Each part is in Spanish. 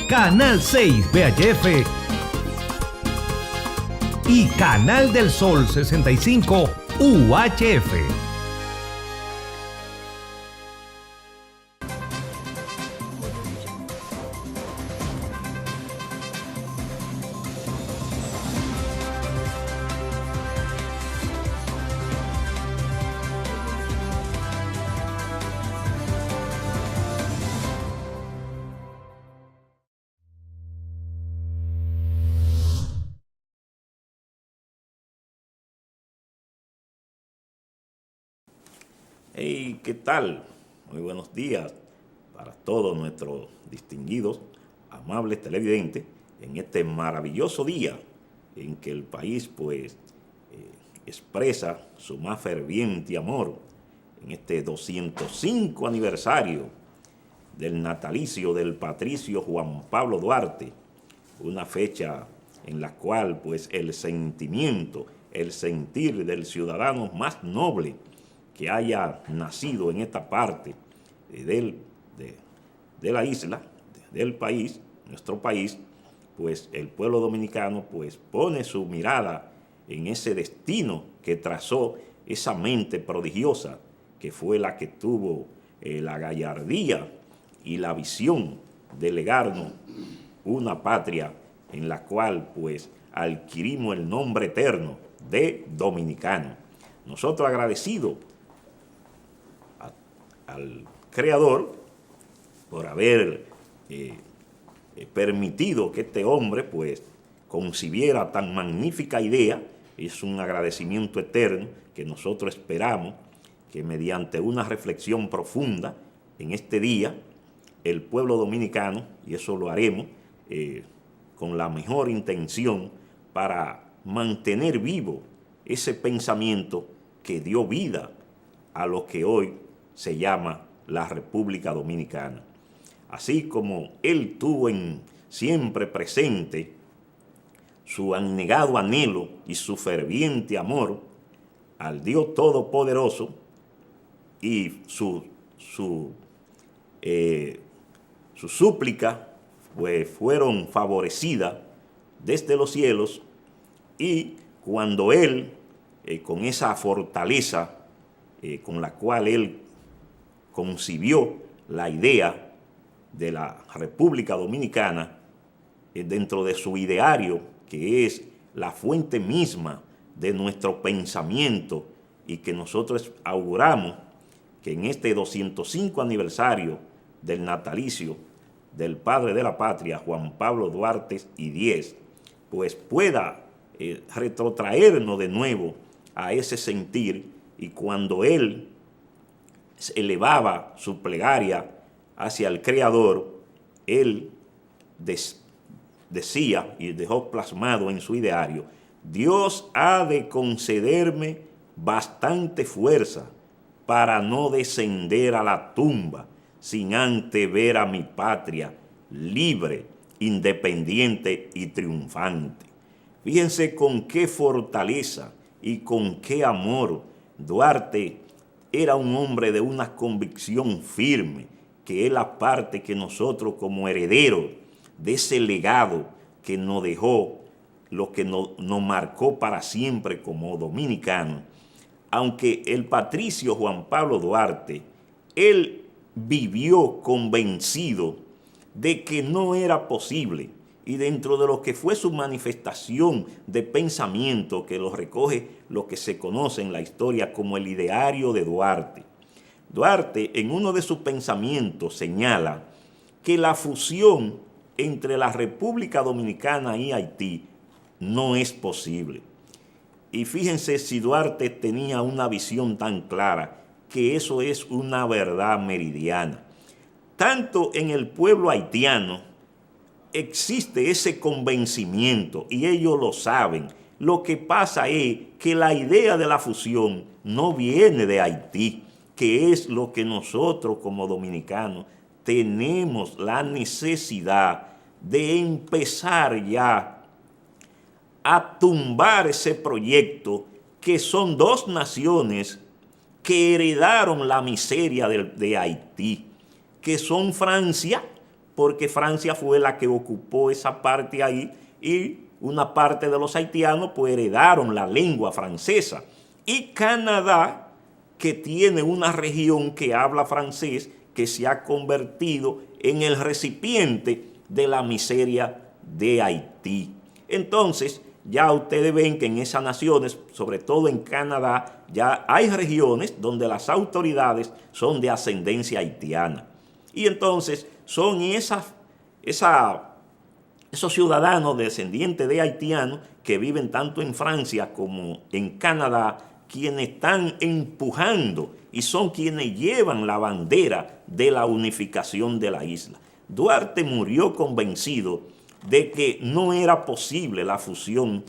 Canal 6 VHF y Canal del Sol 65 UHF. Hey, ¿qué tal? Muy buenos días para todos nuestros distinguidos, amables televidentes en este maravilloso día en que el país expresa su más ferviente amor en este 205 aniversario del natalicio del patricio Juan Pablo Duarte, una fecha en la cual el sentimiento, el sentir del ciudadano más noble que haya nacido en esta parte de la isla, del país, nuestro país, el pueblo dominicano pone su mirada en ese destino que trazó esa mente prodigiosa que fue la que tuvo la gallardía y la visión de legarnos una patria en la cual adquirimos el nombre eterno de dominicano. Nosotros agradecidos al Creador por haber permitido que este hombre concibiera tan magnífica idea. Es un agradecimiento eterno que nosotros esperamos que mediante una reflexión profunda en este día el pueblo dominicano, y eso lo haremos con la mejor intención para mantener vivo ese pensamiento que dio vida a lo que hoy se llama la República Dominicana. Así como él tuvo siempre presente su abnegado anhelo y su ferviente amor al Dios Todopoderoso, y su súplica fueron favorecidas desde los cielos, y cuando él, con esa fortaleza con la cual él concibió la idea de la República Dominicana, dentro de su ideario, que es la fuente misma de nuestro pensamiento, y que nosotros auguramos que en este 205 aniversario del natalicio del padre de la patria, Juan Pablo Duarte y Díez, pueda retrotraernos de nuevo a ese sentir. Y cuando él elevaba su plegaria hacia el Creador, él decía y dejó plasmado en su ideario: Dios ha de concederme bastante fuerza para no descender a la tumba sin antes ver a mi patria libre, independiente y triunfante. Fíjense con qué fortaleza y con qué amor Duarte era un hombre de una convicción firme, que es la parte que nosotros, como herederos de ese legado que nos dejó, lo que nos marcó para siempre como dominicanos. Aunque el patricio Juan Pablo Duarte, él vivió convencido de que no era posible, y dentro de lo que fue su manifestación de pensamiento, que lo recoge lo que se conoce en la historia como el ideario de Duarte. Duarte, en uno de sus pensamientos, señala que la fusión entre la República Dominicana y Haití no es posible. Y fíjense si Duarte tenía una visión tan clara, que eso es una verdad meridiana. Tanto en el pueblo haitiano existe ese convencimiento, y ellos lo saben. Lo que pasa es que la idea de la fusión no viene de Haití, que es lo que nosotros como dominicanos tenemos la necesidad de empezar ya a tumbar ese proyecto, que son dos naciones que heredaron la miseria de Haití, que son Francia porque Francia fue la que ocupó esa parte ahí y una parte de los haitianos pues heredaron la lengua francesa. Y Canadá, que tiene una región que habla francés, que se ha convertido en el recipiente de la miseria de Haití. Entonces, ya ustedes ven que en esas naciones, sobre todo en Canadá, ya hay regiones donde las autoridades son de ascendencia haitiana. Y entonces son esos ciudadanos descendientes de haitianos que viven tanto en Francia como en Canadá, quienes están empujando y son quienes llevan la bandera de la unificación de la isla. Duarte murió convencido de que no era posible la fusión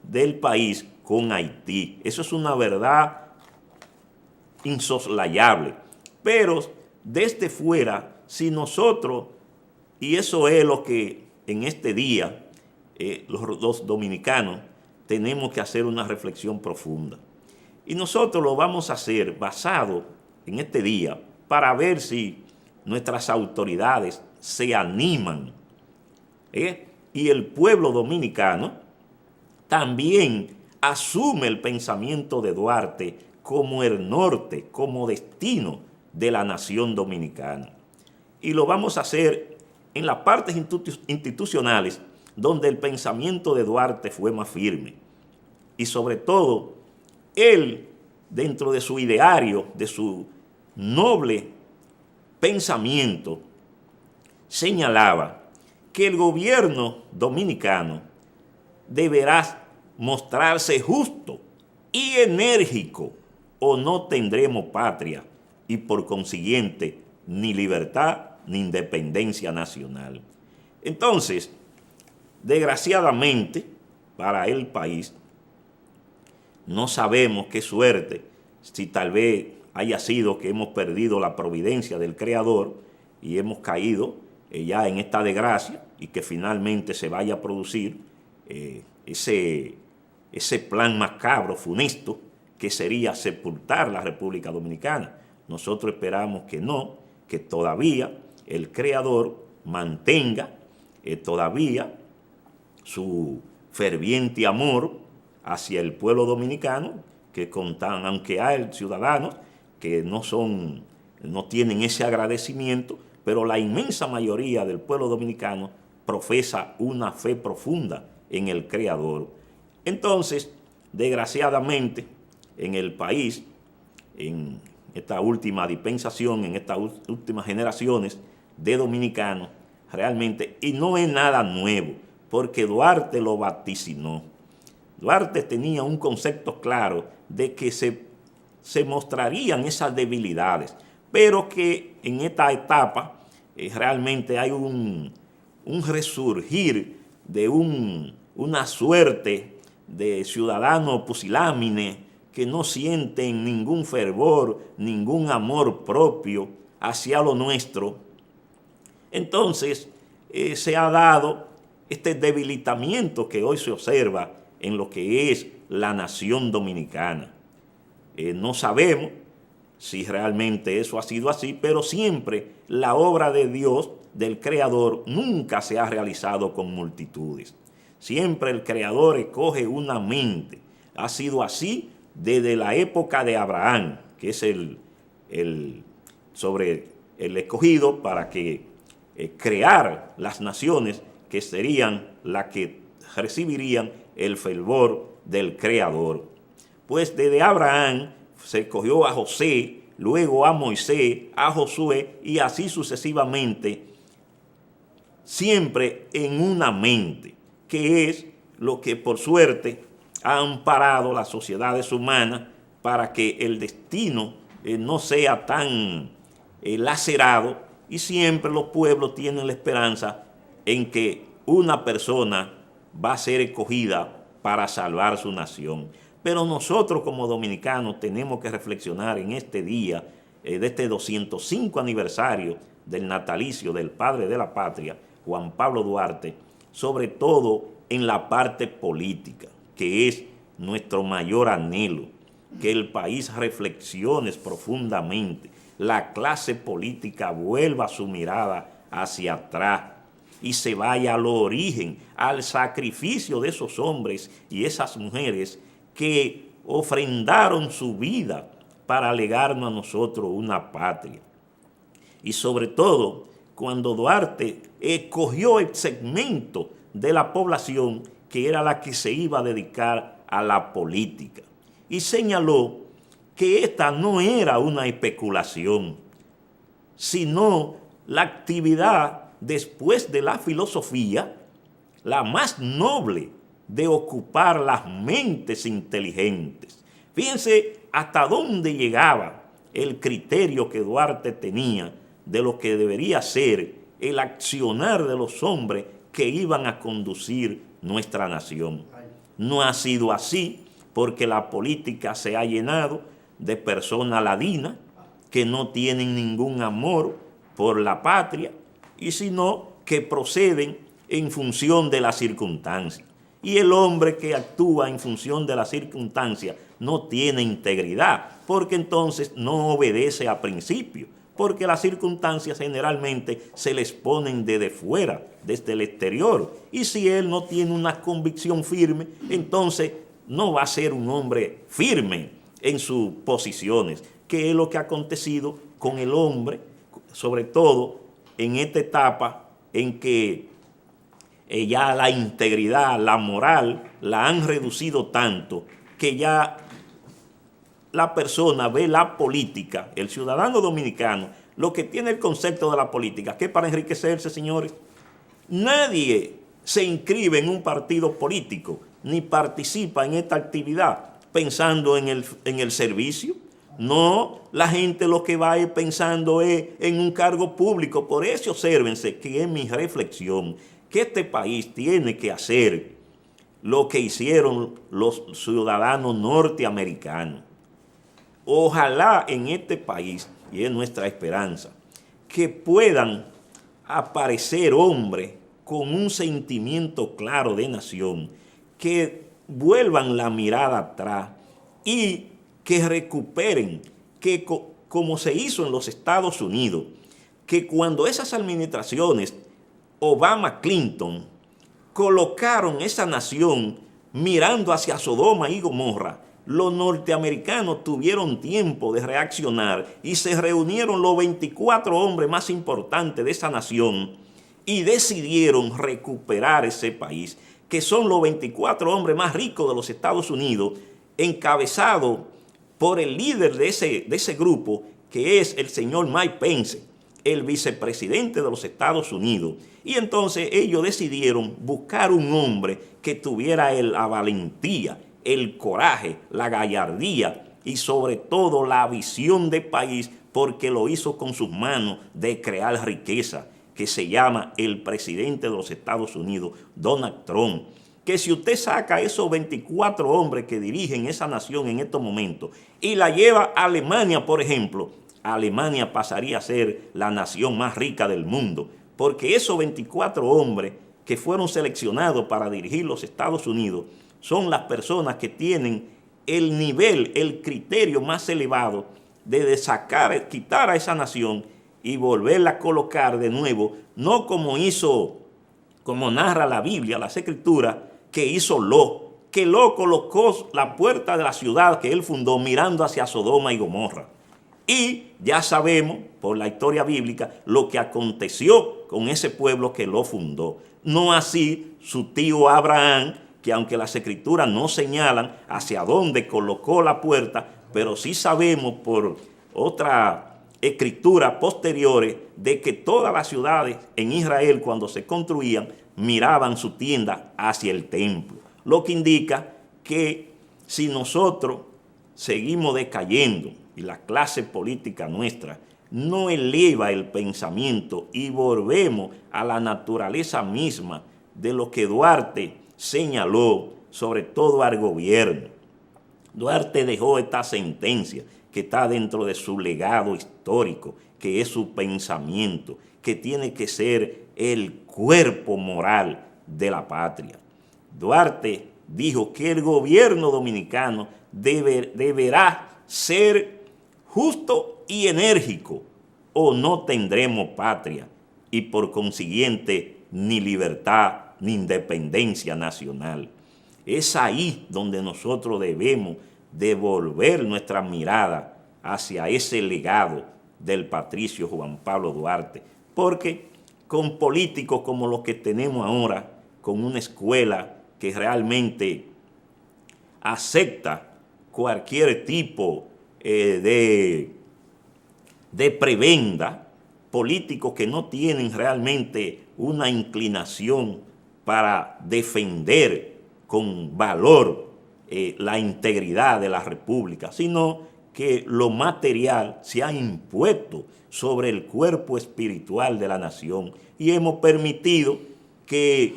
del país con Haití. Eso es una verdad insoslayable. Pero desde fuera, si nosotros, y eso es lo que en este día los dominicanos tenemos que hacer una reflexión profunda. Y nosotros lo vamos a hacer basado en este día para ver si nuestras autoridades se animan. Y el pueblo dominicano también asume el pensamiento de Duarte como el norte, como destino de la nación dominicana. Y lo vamos a hacer en las partes institucionales donde el pensamiento de Duarte fue más firme. Y sobre todo, él, dentro de su ideario, de su noble pensamiento, señalaba que el gobierno dominicano deberá mostrarse justo y enérgico o no tendremos patria y por consiguiente ni libertad ni independencia nacional. Entonces, desgraciadamente para el país, no sabemos qué suerte, si tal vez haya sido que hemos perdido la providencia del Creador y hemos caído ya en esta desgracia y que finalmente se vaya a producir ese plan macabro, funesto, que sería sepultar la República Dominicana. Nosotros esperamos que no, que todavía el Creador mantenga todavía su ferviente amor hacia el pueblo dominicano, que aunque hay ciudadanos que no tienen ese agradecimiento, pero la inmensa mayoría del pueblo dominicano profesa una fe profunda en el Creador. Entonces, desgraciadamente, en el país, en esta última dispensación, en estas últimas generaciones de dominicanos, realmente, y no es nada nuevo, porque Duarte lo vaticinó. Duarte tenía un concepto claro de que se mostrarían esas debilidades, pero que en esta etapa realmente hay un resurgir de una suerte de ciudadanos pusilámines que no sienten ningún fervor, ningún amor propio hacia lo nuestro. Entonces se ha dado este debilitamiento que hoy se observa en lo que es la nación dominicana. No sabemos si realmente eso ha sido así, pero siempre la obra de Dios, del Creador, nunca se ha realizado con multitudes. Siempre el Creador escoge una mente. Ha sido así desde la época de Abraham, que es el escogido para que crear las naciones que serían las que recibirían el fervor del Creador. Pues desde Abraham se escogió a José, luego a Moisés, a Josué y así sucesivamente, siempre en una mente, que es lo que por suerte ha amparado las sociedades humanas para que el destino no sea tan lacerado, y siempre los pueblos tienen la esperanza en que una persona va a ser escogida para salvar su nación. Pero nosotros como dominicanos tenemos que reflexionar en este día, de este 205 aniversario del natalicio del padre de la patria, Juan Pablo Duarte, sobre todo en la parte política, que es nuestro mayor anhelo, que el país reflexione profundamente, la clase política vuelva su mirada hacia atrás y se vaya al origen, al sacrificio de esos hombres y esas mujeres que ofrendaron su vida para legarnos a nosotros una patria. Y sobre todo, cuando Duarte escogió el segmento de la población que era la que se iba a dedicar a la política. Y señaló que esta no era una especulación, sino la actividad después de la filosofía, la más noble de ocupar las mentes inteligentes. Fíjense hasta dónde llegaba el criterio que Duarte tenía de lo que debería ser el accionar de los hombres que iban a conducir nuestra nación. No ha sido así porque la política se ha llenado de personas ladinas que no tienen ningún amor por la patria y sino que proceden en función de las circunstancias. Y el hombre que actúa en función de las circunstancias no tiene integridad, porque entonces no obedece a principios, porque las circunstancias generalmente se les ponen desde fuera, desde el exterior. Y si él no tiene una convicción firme, entonces no va a ser un hombre firme en sus posiciones, que es lo que ha acontecido con el hombre, sobre todo en esta etapa en que ya la integridad, la moral, la han reducido tanto que ya la persona ve la política, el ciudadano dominicano, lo que tiene el concepto de la política, que es para enriquecerse, señores. Nadie se inscribe en un partido político ni participa en esta actividad pensando en el servicio. No, la gente lo que va pensando es en un cargo público. Por eso obsérvense que es mi reflexión, que este país tiene que hacer lo que hicieron los ciudadanos norteamericanos. Ojalá en este país, y es nuestra esperanza, que puedan aparecer hombres con un sentimiento claro de nación, que vuelvan la mirada atrás y que recuperen, que como se hizo en los Estados Unidos, que cuando esas administraciones Obama-Clinton colocaron esa nación mirando hacia Sodoma y Gomorra, los norteamericanos tuvieron tiempo de reaccionar y se reunieron los 24 hombres más importantes de esa nación y decidieron recuperar ese país, que son los 24 hombres más ricos de los Estados Unidos, encabezado por el líder de ese grupo, que es el señor Mike Pence, el vicepresidente de los Estados Unidos. Y entonces ellos decidieron buscar un hombre que tuviera la valentía, el coraje, la gallardía y sobre todo la visión de país, porque lo hizo con sus manos de crear riqueza, que se llama el presidente de los Estados Unidos, Donald Trump. Que si usted saca esos 24 hombres que dirigen esa nación en estos momentos y la lleva a Alemania, por ejemplo, Alemania pasaría a ser la nación más rica del mundo, porque esos 24 hombres que fueron seleccionados para dirigir los Estados Unidos son las personas que tienen el nivel, el criterio más elevado de sacar, quitar a esa nación y volverla a colocar de nuevo, no como hizo, como narra la Biblia, las Escrituras, que hizo Lot, que Lot colocó la puerta de la ciudad que él fundó mirando hacia Sodoma y Gomorra. Y ya sabemos, por la historia bíblica, lo que aconteció con ese pueblo que lo fundó. No así su tío Abraham, que aunque las Escrituras no señalan hacia dónde colocó la puerta, pero sí sabemos por otra escritura posteriores de que todas las ciudades en Israel, cuando se construían, miraban su tienda hacia el templo. Lo que indica que si nosotros seguimos decayendo y la clase política nuestra no eleva el pensamiento y volvemos a la naturaleza misma de lo que Duarte señaló, sobre todo al gobierno. Duarte dejó esta sentencia que está dentro de su legado histórico, que es su pensamiento, que tiene que ser el cuerpo moral de la patria. Duarte dijo que el gobierno dominicano deberá ser justo y enérgico, o no tendremos patria. y por consiguiente ni libertad ni independencia nacional. Es ahí donde nosotros debemos devolver nuestra mirada hacia ese legado del patricio Juan Pablo Duarte, porque con políticos como los que tenemos ahora, con una escuela que realmente acepta cualquier tipo de prebenda, políticos que no tienen realmente una inclinación para defender con valor la integridad de la República, sino que lo material se ha impuesto sobre el cuerpo espiritual de la nación y hemos permitido que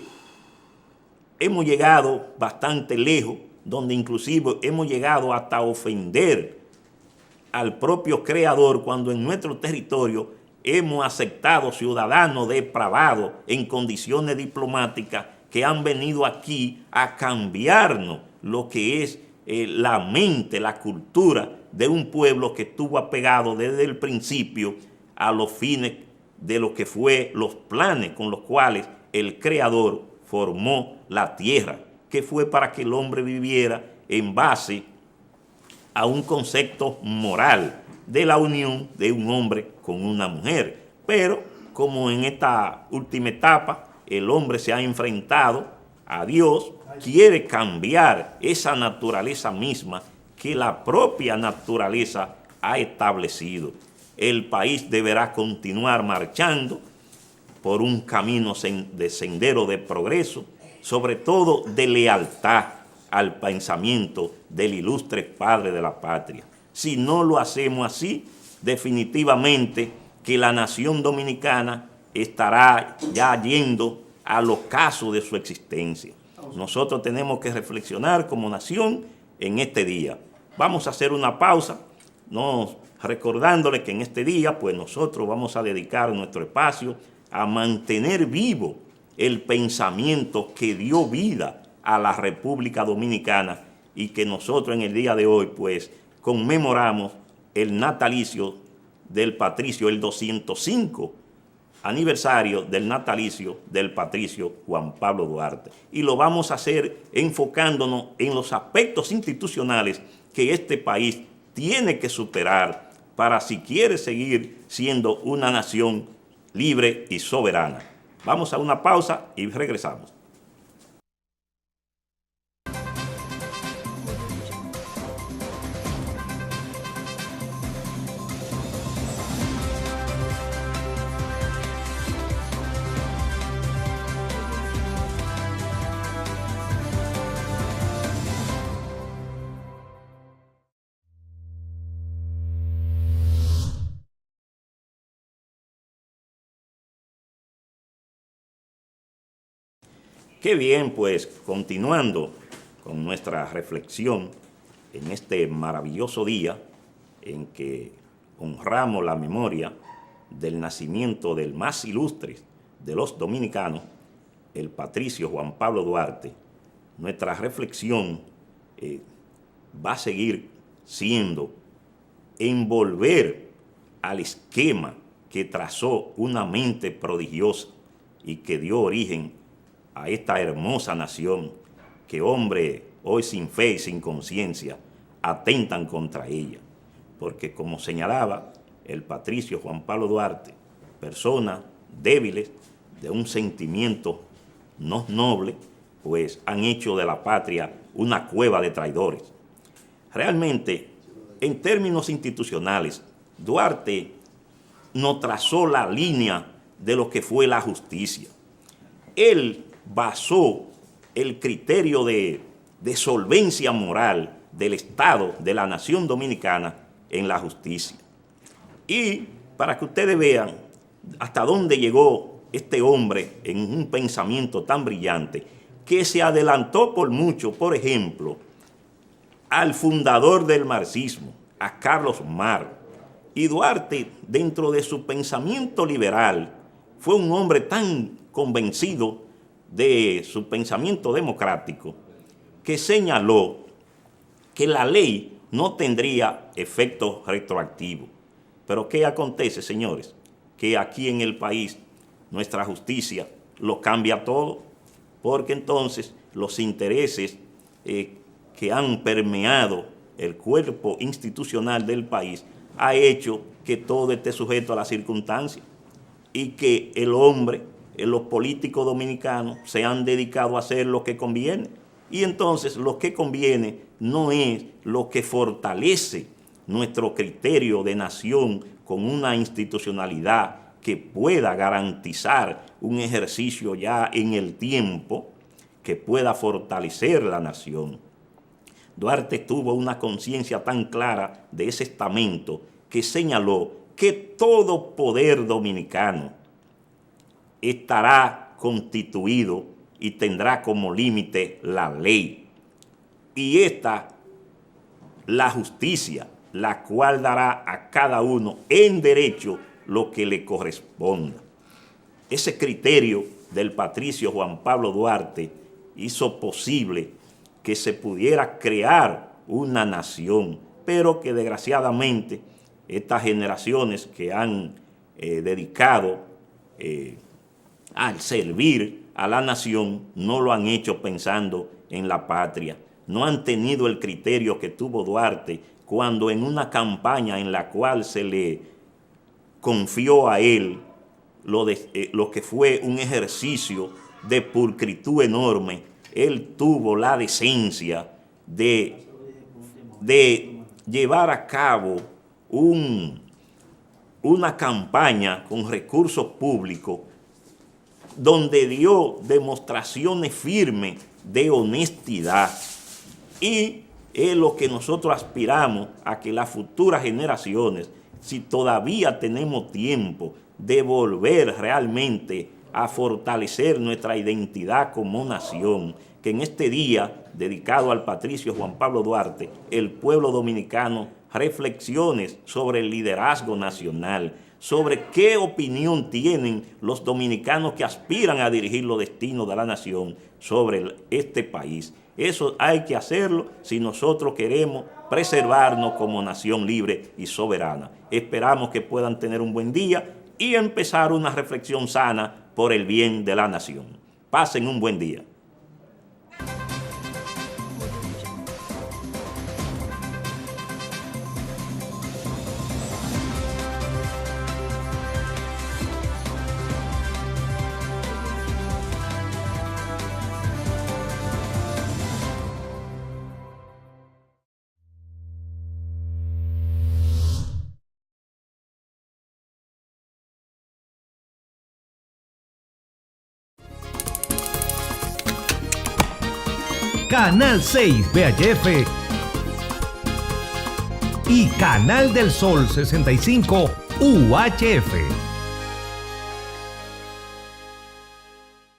hemos llegado bastante lejos, donde inclusive hemos llegado hasta ofender al propio creador cuando en nuestro territorio hemos aceptado ciudadanos depravados en condiciones diplomáticas que han venido aquí a cambiarnos lo que es la mente, la cultura de un pueblo que estuvo apegado desde el principio a los fines de lo que fue los planes con los cuales el creador formó la tierra, que fue para que el hombre viviera en base a un concepto moral de la unión de un hombre con una mujer. Pero como en esta última etapa el hombre se ha enfrentado a Dios, quiere cambiar esa naturaleza misma que la propia naturaleza ha establecido. El país deberá continuar marchando por un camino de sendero de progreso, sobre todo de lealtad al pensamiento del ilustre padre de la patria. Si no lo hacemos así, definitivamente que la nación dominicana estará ya yendo al ocaso de su existencia. Nosotros tenemos que reflexionar como nación en este día. Vamos a hacer una pausa, recordándole que en este día, pues nosotros vamos a dedicar nuestro espacio a mantener vivo el pensamiento que dio vida a la República Dominicana y que nosotros en el día de hoy, pues, conmemoramos el natalicio del patricio, el 205 aniversario del natalicio del patricio Juan Pablo Duarte. Y lo vamos a hacer enfocándonos en los aspectos institucionales que este país tiene que superar para si quiere seguir siendo una nación libre y soberana. Vamos a una pausa y regresamos. Qué bien, pues continuando con nuestra reflexión en este maravilloso día en que honramos la memoria del nacimiento del más ilustre de los dominicanos, el patricio Juan Pablo Duarte, nuestra reflexión va a seguir siendo envolver al esquema que trazó una mente prodigiosa y que dio origen a esta hermosa nación que hombres hoy sin fe y sin conciencia atentan contra ella. Porque como señalaba el patricio Juan Pablo Duarte, personas débiles de un sentimiento no noble, pues han hecho de la patria una cueva de traidores. Realmente, en términos institucionales, Duarte no trazó la línea de lo que fue la justicia. Él basó el criterio de solvencia moral del Estado, de la nación dominicana, en la justicia. Y para que ustedes vean hasta dónde llegó este hombre en un pensamiento tan brillante, que se adelantó por mucho, por ejemplo, al fundador del marxismo, a Carlos Marx. Y Duarte, dentro de su pensamiento liberal, fue un hombre tan convencido de su pensamiento democrático que señaló que la ley no tendría efecto retroactivo. Pero ¿qué acontece, señores? Que aquí en el país nuestra justicia lo cambia todo, porque entonces los intereses que han permeado el cuerpo institucional del país ha hecho que todo esté sujeto a las circunstancias y que el hombre, los políticos dominicanos se han dedicado a hacer lo que conviene. Y entonces lo que conviene no es lo que fortalece nuestro criterio de nación con una institucionalidad que pueda garantizar un ejercicio ya en el tiempo que pueda fortalecer la nación. Duarte tuvo una conciencia tan clara de ese estamento que señaló que todo poder dominicano estará constituido y tendrá como límite la ley. Y esta, la justicia, la cual dará a cada uno en derecho lo que le corresponda. Ese criterio del patricio Juan Pablo Duarte hizo posible que se pudiera crear una nación, pero que desgraciadamente estas generaciones que han dedicado al servir a la nación no lo han hecho pensando en la patria. No han tenido el criterio que tuvo Duarte cuando en una campaña en la cual se le confió a él lo que fue un ejercicio de pulcritud enorme, él tuvo la decencia de llevar a cabo una campaña con recursos públicos donde dio demostraciones firmes de honestidad. Y es lo que nosotros aspiramos a que las futuras generaciones, si todavía tenemos tiempo de volver realmente a fortalecer nuestra identidad como nación, que en este día dedicado al patricio Juan Pablo Duarte, el pueblo dominicano reflexione sobre el liderazgo nacional, sobre qué opinión tienen los dominicanos que aspiran a dirigir los destinos de la nación sobre este país. Eso hay que hacerlo si nosotros queremos preservarnos como nación libre y soberana. Esperamos que puedan tener un buen día y empezar una reflexión sana por el bien de la nación. Pasen un buen día. Canal 6 VHF y Canal del Sol 65 UHF.